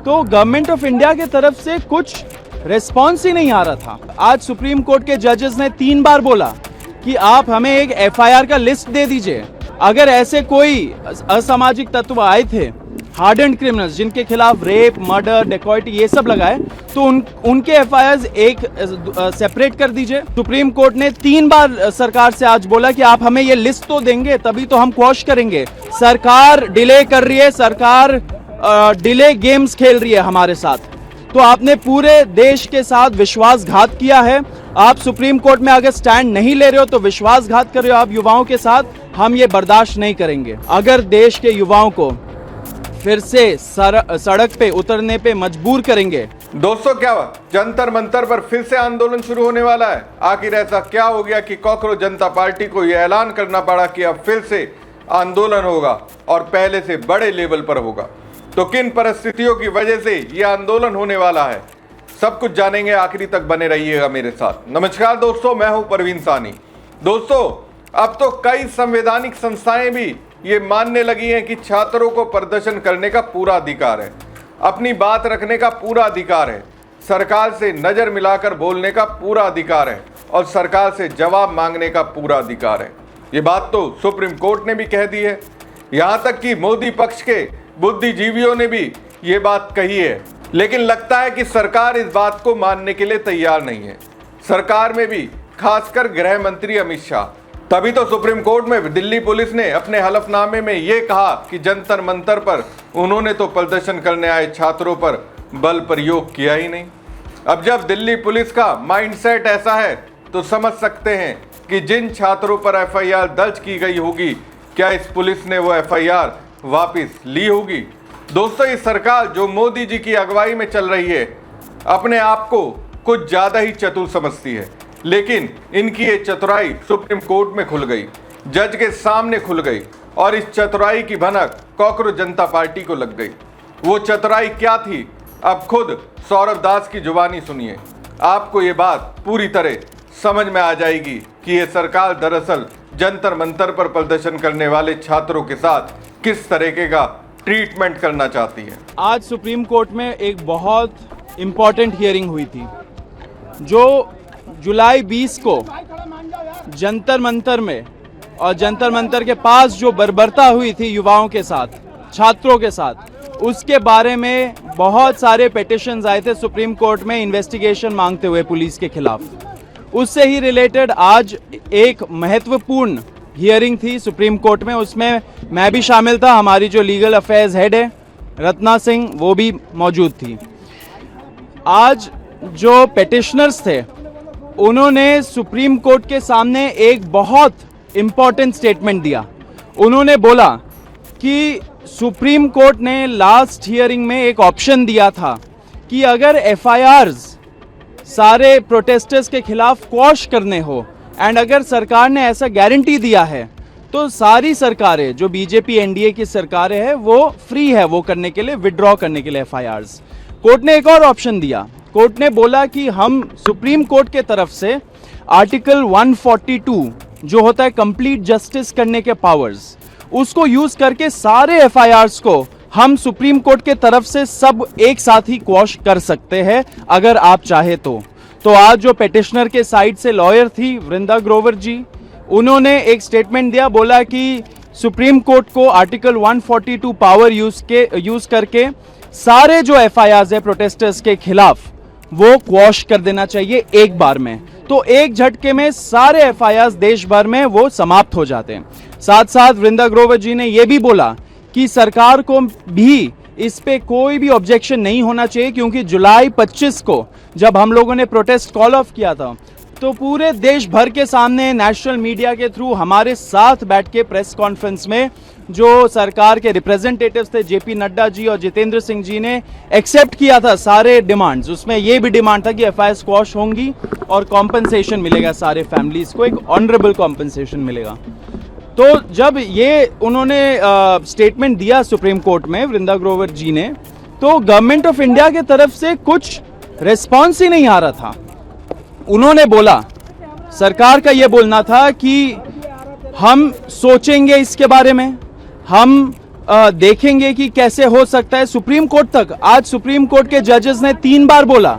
तो government of India की तरफ से कुछ रिस्पॉन्स ही नहीं आ रहा था। आज सुप्रीम कोर्ट के जजेस ने 3 बार बोला कि आप हमें एक एफआईआर का लिस्ट दे दीजिए। अगर ऐसे कोई असामाजिक तत्व आए थे, हार्डेंड क्रिमिनल्स जिनके खिलाफ रेप, मर्डर, डेकॉइटी ये सब लगाए, तो उनके एफआईआर एक सेपरेट कर दीजिए। सुप्रीम कोर्ट ने 3 बार सरकार से आज बोला कि आप हमें ये लिस्ट तो देंगे तभी तो हम क्वॉश करेंगे। सरकार डिले कर रही है, सरकार डिले गेम्स खेल रही है हमारे साथ। तो आपने पूरे देश के साथ विश्वासघात किया है। आप सुप्रीम कोर्ट में अगर स्टैंड नहीं ले रहे हो तो विश्वासघात कर रहे हो आप युवाओं के साथ। हम ये बर्दाश्त नहीं करेंगे। अगर देश के युवाओं को फिर से सड़क पे उतरने पे मजबूर करेंगे। दोस्तों, क्या जंतर मंतर पर फिर से आंदोलन शुरू होने वाला है? आखिर ऐसा क्या हो गया कि कॉकरोच जनता पार्टी को यह ऐलान करना पड़ा कि अब फिर से आंदोलन होगा और पहले से बड़े लेवल पर होगा? तो किन परिस्थितियों की वजह से यह आंदोलन होने वाला है, सब कुछ जानेंगे। आखिरी तक बने रहिएगा मेरे साथ। नमस्कार दोस्तों, मैं हूं परवीन सानी। दोस्तों, अब तो कई संवैधानिक संस्थाएं भी ये मानने लगी हैं कि छात्रों को प्रदर्शन करने का पूरा अधिकार है, अपनी बात रखने का पूरा अधिकार है, सरकार से नजर मिलाकर बोलने का पूरा अधिकार है और सरकार से जवाब मांगने का पूरा अधिकार है। ये बात तो सुप्रीम कोर्ट ने भी कह दी है। यहाँ तक कि मोदी पक्ष के बुद्धिजीवियों ने भी ये बात कही है, लेकिन लगता है कि सरकार इस बात को मानने के लिए तैयार नहीं है। सरकार में भी खासकर गृह मंत्री अमित शाह। तभी तो सुप्रीम कोर्ट में दिल्ली पुलिस ने अपने हलफनामे में ये कहा कि जंतर मंतर पर उन्होंने तो प्रदर्शन करने आए छात्रों पर बल प्रयोग किया ही नहीं। अब जब दिल्ली पुलिस का माइंडसेट ऐसा है तो समझ सकते हैं कि जिन छात्रों पर एफआईआर दर्ज की गई होगी, क्या इस पुलिस ने वो एफआईआर वापस ली होगी? दोस्तों, ये सरकार जो मोदी जी की अगुवाई में चल रही है, अपने आप को कुछ ज्यादा ही चतुर समझती है, लेकिन इनकी ये चतुराई सुप्रीम कोर्ट में खुल गई, जज के सामने खुल गई और इस चतुराई की भनक कॉकरोच जनता पार्टी को लग गई। वो चतुराई क्या थी, अब खुद सौरभ दास की जुबानी सुनिए। आपको ये बात पूरी तरह समझ में आ जाएगी कि ये सरकार दरअसल जंतर मंतर पर प्रदर्शन करने वाले छात्रों के साथ किस तरीके का ट्रीटमेंट करना चाहती है। आज सुप्रीम कोर्ट में एक बहुत इंपॉर्टेंट हियरिंग हुई थी, जो जुलाई 20 को जंतर मंतर में और जंतर मंतर के पास जो बर्बरता हुई थी युवाओं के साथ, छात्रों के साथ, उसके बारे में बहुत सारे पिटिशंस आए थे सुप्रीम कोर्ट में इन्वेस्टिगेशन मांगते हुए पुलिस के खिलाफ। उससे ही रिलेटेड आज एक महत्वपूर्ण हियरिंग थी सुप्रीम कोर्ट में। उसमें मैं भी शामिल था, हमारी जो लीगल अफेयर्स हेड है रत्ना सिंह, वो भी मौजूद थी। आज जो पिटिशनर्स थे उन्होंने सुप्रीम कोर्ट के सामने एक बहुत इंपॉर्टेंट स्टेटमेंट दिया। उन्होंने बोला कि सुप्रीम कोर्ट ने लास्ट हियरिंग में एक ऑप्शन दिया था कि अगर एफआईआर्स सारे प्रोटेस्टर्स के खिलाफ क्वॉश करने हो, एंड अगर सरकार ने ऐसा गारंटी दिया है, तो सारी सरकारें जो बीजेपी एनडीए की सरकारें हैं वो फ्री है वो करने के लिए, विड्रॉ करने के लिए एफआईआर्स। कोर्ट ने एक और ऑप्शन दिया। कोर्ट ने बोला कि हम सुप्रीम कोर्ट के तरफ से आर्टिकल 142 जो होता है कंप्लीट जस्टिस करने के पावर्स, उसको यूज करके सारे एफआईआर्स को हम सुप्रीम कोर्ट के तरफ से सब एक साथ ही क्वॉश कर सकते हैं अगर आप चाहे तो आज जो पिटिशनर के साइड से लॉयर थी वृंदा ग्रोवर जी, उन्होंने एक स्टेटमेंट दिया, बोला कि सुप्रीम कोर्ट को आर्टिकल 142 पावर यूज करके सारे जो एफआईआर्स है प्रोटेस्टर्स के खिलाफ वो क्वॉश कर देना चाहिए एक बार में। तो एक झटके में सारे एफआईआर्स देश भर में वो समाप्त हो जाते हैं। साथ साथ वृंदा ग्रोवर जी ने यह भी बोला कि सरकार को भी इस पे कोई भी ऑब्जेक्शन नहीं होना चाहिए, क्योंकि जुलाई 25 को जब हम लोगों ने प्रोटेस्ट कॉल ऑफ किया था तो पूरे देश भर के सामने नेशनल मीडिया के थ्रू हमारे साथ बैठ के प्रेस कॉन्फ्रेंस में जो सरकार के रिप्रेजेंटेटिव्स थे जेपी नड्डा जी और जितेंद्र सिंह जी ने एक्सेप्ट किया था सारे डिमांड्स। उसमें यह भी डिमांड था कि एफआईआर स्क्वॉश होंगी और कॉम्पनसेशन मिलेगा, सारे फैमिलीज को एक ऑनरेबल कॉम्पनसेशन मिलेगा। तो जब ये उन्होंने स्टेटमेंट दिया सुप्रीम कोर्ट में वृंदा ग्रोवर जी ने, तो गवर्नमेंट ऑफ इंडिया की तरफ से कुछ रिस्पॉन्स ही नहीं आ रहा था। उन्होंने बोला, सरकार का यह बोलना था कि हम सोचेंगे इसके बारे में, हम देखेंगे कि कैसे हो सकता है सुप्रीम कोर्ट तक। आज सुप्रीम कोर्ट के जजेस ने 3 बार बोला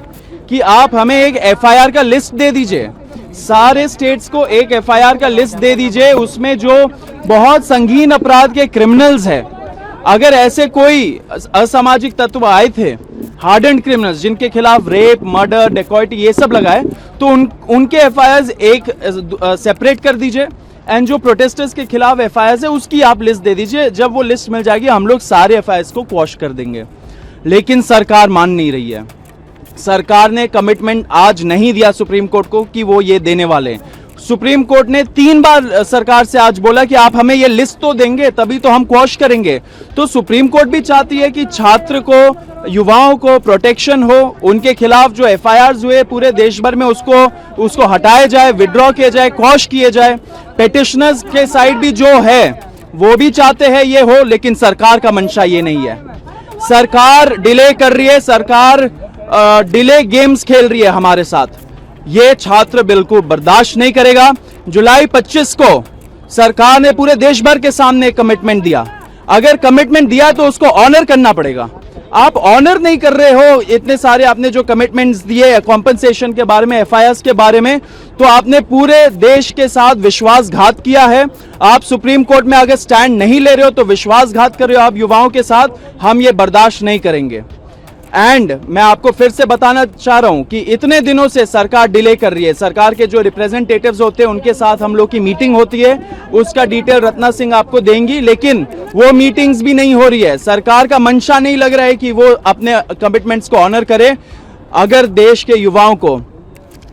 कि आप हमें एक एफआईआर का लिस्ट दे दीजिए, सारे स्टेट्स को एक एफआईआर का लिस्ट दे दीजिए, उसमें जो बहुत संगीन अपराध के क्रिमिनल्स है, अगर ऐसे कोई असामाजिक तत्व आए थे, हार्डन्ड क्रिमिनल्स जिनके खिलाफ रेप, मर्डर, डेकॉइटी ये सब लगाए, तो उनके एफआईआर एक सेपरेट कर दीजिए, एंड जो प्रोटेस्टर्स के खिलाफ एफआईआर है उसकी आप लिस्ट दे दीजिए। जब वो लिस्ट मिल जाएगी हम लोग सारे एफआईआर को क्वॉश कर देंगे। लेकिन सरकार मान नहीं रही है। सरकार ने कमिटमेंट आज नहीं दिया सुप्रीम कोर्ट को कि वो ये देने वाले हैं। सुप्रीम कोर्ट ने 3 बार सरकार से आज बोला कि आप हमें ये लिस्ट तो देंगे तभी तो हम क्वॉश करेंगे। तो सुप्रीम कोर्ट भी चाहती है कि छात्र को, युवाओं को प्रोटेक्शन हो, उनके खिलाफ जो एफआईआर्स हुए पूरे देश भर में उसको हटाया जाए, विड्रॉ किया जाए, क्वॉश किए जाए। पेटिशनर्स के साइड भी जो है वो भी चाहते हैं ये हो, लेकिन सरकार का मंशा ये नहीं है। सरकार डिले कर रही है, सरकार डिले गेम्स खेल रही है हमारे साथ। ये छात्र बिल्कुल बर्दाश्त नहीं करेगा। जुलाई 25 को सरकार ने पूरे देश भर के सामने कमिटमेंट दिया। अगर कमिटमेंट दिया तो उसको ऑनर करना पड़ेगा। आप ऑनर नहीं कर रहे हो इतने सारे आपने जो कमिटमेंट्स दिए कॉम्पनसेशन के बारे में, एफआईआर के बारे में, तो आपने पूरे देश के साथ विश्वासघात किया है। आप सुप्रीम कोर्ट में अगर स्टैंड नहीं ले रहे हो तो विश्वासघात कर रहे हो आप युवाओं के साथ। हम ये बर्दाश्त नहीं करेंगे। एंड मैं आपको फिर से बताना चाह रहा हूं कि इतने दिनों से सरकार डिले कर रही है। सरकार के जो रिप्रेजेंटेटिव्स होते हैं उनके साथ हम लोग की मीटिंग होती है, उसका डिटेल रत्ना सिंह आपको देंगी, लेकिन वो मीटिंग्स भी नहीं हो रही है। सरकार का मंशा नहीं लग रहा है कि वो अपने कमिटमेंट्स को ऑनर करे। अगर देश के युवाओं को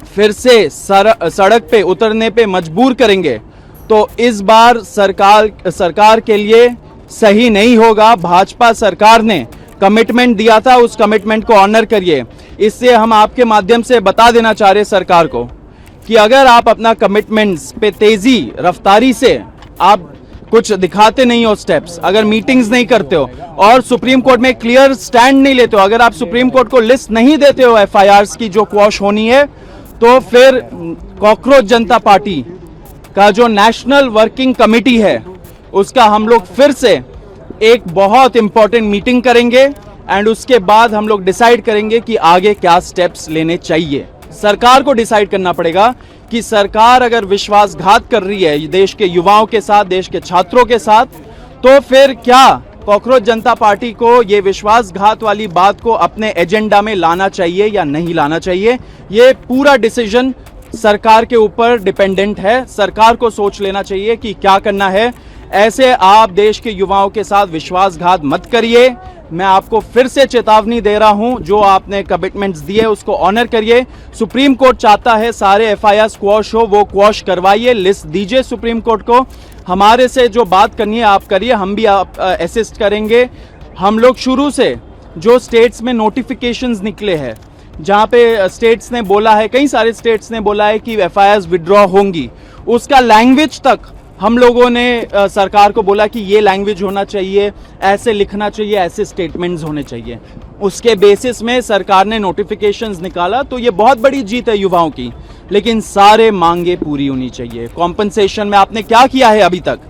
फिर से सड़क पे उतरने पे मजबूर करेंगे तो इस बार सरकार के लिए सही नहीं होगा। भाजपा सरकार ने कमिटमेंट दिया था, उस कमिटमेंट को ऑनर करिए। इससे हम आपके माध्यम से बता देना चाह रहे सरकार को कि अगर आप अपना कमिटमेंट्स पे तेजी रफ्तारी से आप कुछ दिखाते नहीं हो स्टेप्स, अगर मीटिंग्स नहीं करते हो और सुप्रीम कोर्ट में क्लियर स्टैंड नहीं लेते हो, अगर आप सुप्रीम कोर्ट को लिस्ट नहीं देते हो एफआईआर्स की जो क्वॉश होनी है, तो फिर कॉकरोच जनता पार्टी का जो नेशनल वर्किंग कमेटी है उसका हम लोग फिर से एक बहुत इंपॉर्टेंट मीटिंग करेंगे एंड उसके बाद हम लोग डिसाइड करेंगे कि आगे क्या स्टेप्स लेने चाहिए। सरकार को डिसाइड करना पड़ेगा कि सरकार अगर विश्वासघात कर रही है देश के युवाओं के साथ, देश के छात्रों के साथ, तो फिर क्या कॉकरोच जनता पार्टी को ये विश्वासघात वाली बात को अपने एजेंडा में लाना चाहिए या नहीं लाना चाहिए। ये पूरा डिसीजन सरकार के ऊपर डिपेंडेंट है। सरकार को सोच लेना चाहिए कि क्या करना है। ऐसे आप देश के युवाओं के साथ विश्वासघात मत करिए। मैं आपको फिर से चेतावनी दे रहा हूं, जो आपने कमिटमेंट्स दिए उसको ऑनर करिए। सुप्रीम कोर्ट चाहता है सारे एफआईआर क्वॉश हो, वो क्वॉश करवाइए, लिस्ट दीजिए सुप्रीम कोर्ट को। हमारे से जो बात करनी है आप करिए, हम भी आप असिस्ट करेंगे। हम लोग शुरू से जो स्टेट्स में नोटिफिकेशंस निकले हैं, जहां पे स्टेट्स ने बोला है, कई सारे स्टेट्स ने बोला है कि एफआईआर विड्रॉ होंगी, उसका लैंग्वेज तक हम लोगों ने सरकार को बोला कि ये लैंग्वेज होना चाहिए, ऐसे लिखना चाहिए, ऐसे स्टेटमेंट्स होने चाहिए। उसके बेसिस में सरकार ने नोटिफिकेशंस निकाला, तो ये बहुत बड़ी जीत है युवाओं की। लेकिन सारे मांगे पूरी होनी चाहिए। कॉम्पनसेशन में आपने क्या किया है अभी तक?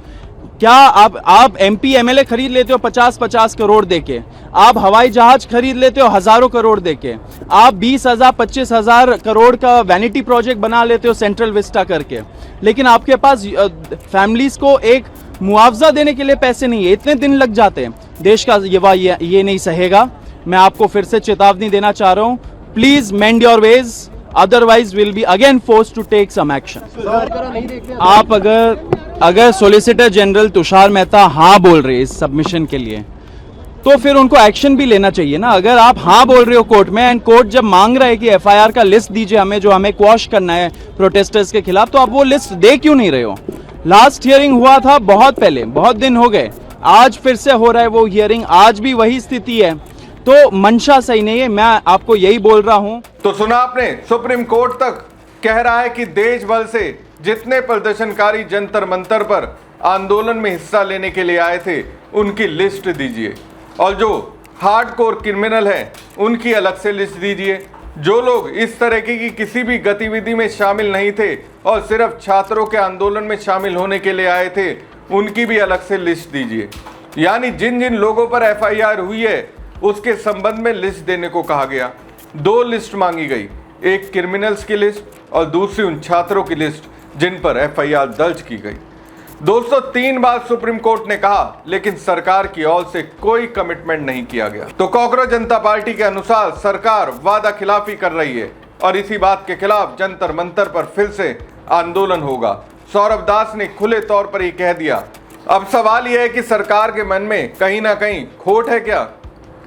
क्या आप एमपी एमएलए खरीद लेते हो 50-50 करोड़ देके, आप हवाई जहाज खरीद लेते हो हजारों करोड़ देके, आप 20,000 25,000 करोड़ का वैनिटी प्रोजेक्ट बना लेते हो सेंट्रल विस्टा करके, लेकिन आपके पास फैमिलीज को एक मुआवजा देने के लिए पैसे नहीं है। इतने दिन लग जाते हैं। देश का युवा ये नहीं सहेगा। मैं आपको फिर से चेतावनी देना चाह रहा हूं, please mend your ways, otherwise will be again forced to take some action. आप अगर सॉलिसिटर जनरल तुषार मेहता हाँ बोल रहे हैं इस सबमिशन के लिए, तो फिर उनको एक्शन भी लेना चाहिए ना। अगर आप हाँ बोल रहे हो कोर्ट में, एंड कोर्ट जब मांग रहा है कि एफआईआर का लिस्ट दीजिए हमें, जो हमें क्वॉश करना है प्रोटेस्टर्स के खिलाफ, तो आप वो लिस्ट दे क्यों नहीं रहे हो? लास्ट हियरिंग हुआ था बहुत पहले, बहुत दिन हो गए, आज फिर से हो रहा है वो हियरिंग, आज भी वही स्थिति है, तो मंशा सही नहीं है। मैं आपको यही बोल रहा हूं। तो सुना आपने, सुप्रीम कोर्ट तक कह रहा है कि देश भर से जितने प्रदर्शनकारी जंतर मंतर पर आंदोलन में हिस्सा लेने के लिए आए थे उनकी लिस्ट दीजिए, और जो हार्डकोर क्रिमिनल हैं उनकी अलग से लिस्ट दीजिए। जो लोग इस तरह की किसी भी गतिविधि में शामिल नहीं थे और सिर्फ छात्रों के आंदोलन में शामिल होने के लिए आए थे, उनकी भी अलग से लिस्ट दीजिए। यानी जिन जिन लोगों पर एफआईआर हुई है उसके संबंध में लिस्ट देने को कहा गया। 2 लिस्ट मांगी गई, एक क्रिमिनल्स की लिस्ट और दूसरी उन छात्रों की लिस्ट जिन पर एफआईआर दर्ज की गई। दोस्तों, 3 बार सुप्रीम कोर्ट ने कहा, लेकिन सरकार की ओर से कोई कमिटमेंट नहीं किया गया। तो कॉकरोच जनता पार्टी के अनुसार सरकार वादा खिलाफी कर रही है और इसी बात के खिलाफ जंतर मंतर पर फिर से आंदोलन होगा। सौरभ दास ने खुले तौर पर ये कह दिया। अब सवाल यह है कि सरकार के मन में कहीं ना कहीं खोट है क्या?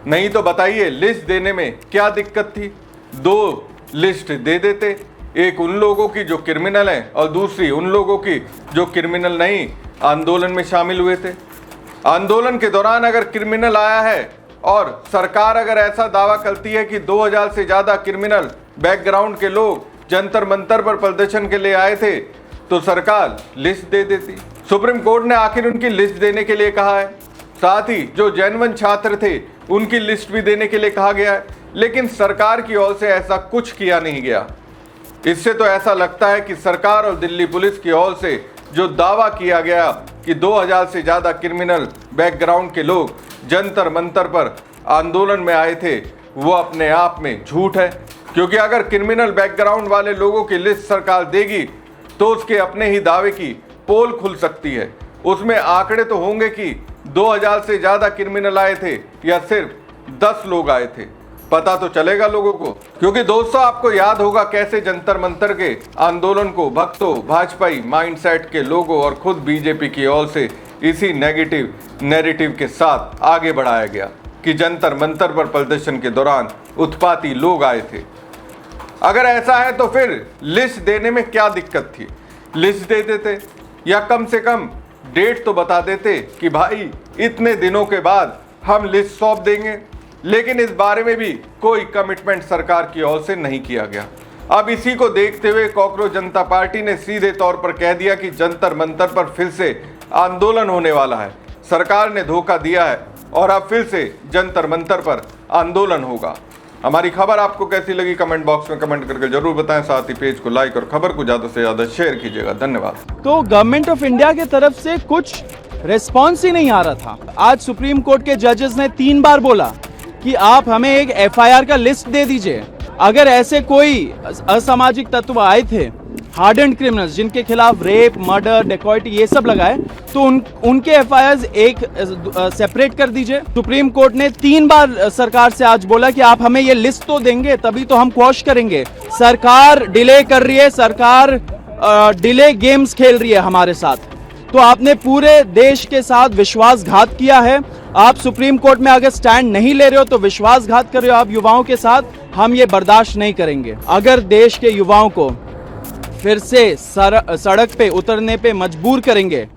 नहीं तो बताइए, लिस्ट देने में क्या दिक्कत थी? 2 लिस्ट दे देते, एक उन लोगों की जो क्रिमिनल हैं और दूसरी उन लोगों की जो क्रिमिनल नहीं, आंदोलन में शामिल हुए थे। आंदोलन के दौरान अगर क्रिमिनल आया है और सरकार अगर ऐसा दावा करती है कि 2000 से ज़्यादा क्रिमिनल बैकग्राउंड के लोग जंतर मंतर पर प्रदर्शन के लिए आए थे, तो सरकार लिस्ट दे देती। सुप्रीम कोर्ट ने आखिर उनकी लिस्ट देने के लिए कहा है। साथ ही जो जेन्युइन छात्र थे उनकी लिस्ट भी देने के लिए कहा गया है, लेकिन सरकार की ओर से ऐसा कुछ किया नहीं गया। इससे तो ऐसा लगता है कि सरकार और दिल्ली पुलिस की ओर से जो दावा किया गया कि 2000 से ज़्यादा क्रिमिनल बैकग्राउंड के लोग जंतर मंतर पर आंदोलन में आए थे, वो अपने आप में झूठ है। क्योंकि अगर क्रिमिनल बैकग्राउंड वाले लोगों की लिस्ट सरकार देगी तो उसके अपने ही दावे की पोल खुल सकती है। उसमें आंकड़े तो होंगे कि 2000 से ज़्यादा क्रिमिनल आए थे या सिर्फ 10 लोग आए थे, पता तो चलेगा लोगों को। क्योंकि दोस्तों, आपको याद होगा कैसे जंतर मंतर के आंदोलन को भक्तों, भाजपाई माइंडसेट के लोगों और खुद बीजेपी की ओर से इसी नेगेटिव नैरेटिव के साथ आगे बढ़ाया गया कि जंतर मंतर पर प्रदर्शन के दौरान उत्पाती लोग आए थे। अगर ऐसा है तो फिर लिस्ट देने में क्या दिक्कत थी? लिस्ट दे देते या कम से कम डेट तो बता देते कि भाई इतने दिनों के बाद हम लिस्ट सौंप देंगे। लेकिन इस बारे में भी कोई कमिटमेंट सरकार की ओर से नहीं किया गया। अब इसी को देखते हुए कॉकरोच जनता पार्टी ने सीधे तौर पर कह दिया कि जंतर मंतर पर फिर से आंदोलन होने वाला है। सरकार ने धोखा दिया है और अब फिर से जंतर मंतर पर आंदोलन होगा। हमारी खबर आपको कैसी लगी कमेंट बॉक्स में कमेंट करके जरूर बताएं। साथ ही पेज को लाइक और खबर को ज्यादा से ज्यादा शेयर कीजिएगा। धन्यवाद। तो गवर्नमेंट ऑफ इंडिया की तरफ से कुछ रिस्पॉन्स ही नहीं आ रहा था। आज सुप्रीम कोर्ट के जजेस ने 3 बार बोला कि आप हमें एक एफआईआर का लिस्ट दे दीजिए। अगर ऐसे कोई असामाजिक तत्व आए थे, हार्डेंड क्रिमिनल्स जिनके खिलाफ रेप, मर्डर, डेकॉइटी ये सब लगाए, तो उनके एफआईआर एक सेपरेट कर दीजिए। सुप्रीम कोर्ट ने 3 बार सरकार से आज बोला कि आप हमें ये लिस्ट तो देंगे तभी तो हम क्वॉश करेंगे। सरकार डिले कर रही है, सरकार डिले गेम्स खेल रही है हमारे साथ। तो आपने पूरे देश के साथ विश्वासघात किया है। आप सुप्रीम कोर्ट में अगर स्टैंड नहीं ले रहे हो तो विश्वासघात कर रहे हो आप युवाओं के साथ। हम ये बर्दाश्त नहीं करेंगे। अगर देश के युवाओं को फिर से सड़क पे उतरने पे मजबूर करेंगे